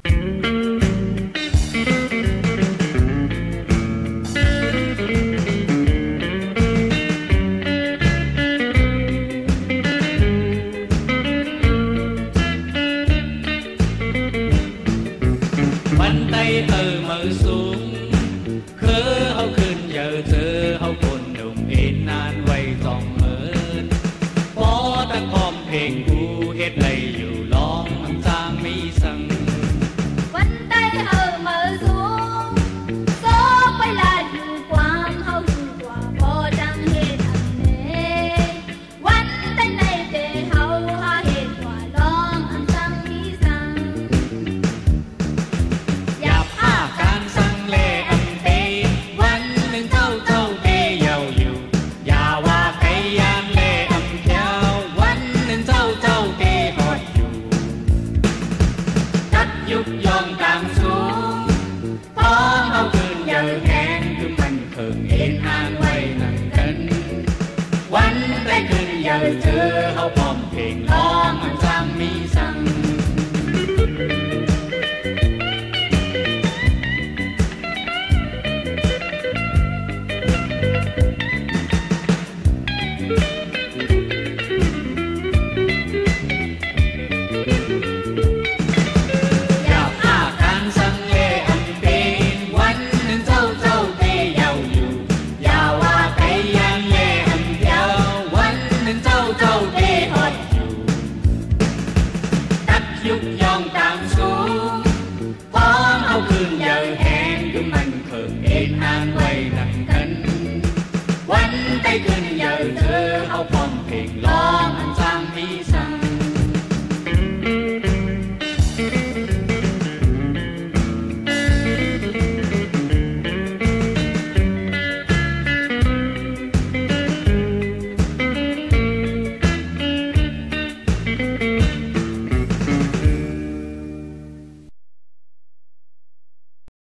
Bàn tay từ mở xuống khứ hậu khuyên giờ thơ hậu cồn đồng in an quay dòng ơn bó ta khomเพลง กูเฮ็ดไรอยู่ร้องมันจางมีสั่ง Vân tay hờ mở xuống số quay lại dù quang hậu dù quả bó trăng hết thằng nê Vân tay này để hậu ha hết quả long ăn sang mi sang อย่าผ้าการสั่งเล่อันเตวันหนึ่งเท่าเตเยาอยู่อย่าว่าใครยานเล่อันเที่ยววันหนึ่งเท่าเตหอดอยู่จัดยุกยองตามสูงท้องเอาคืนเยอะแหงคือมันเคิงเอ็นอ่านไว้นั่งกันวันได้คืนเยอะเธอเอาพร้อมเพลงร้องมัน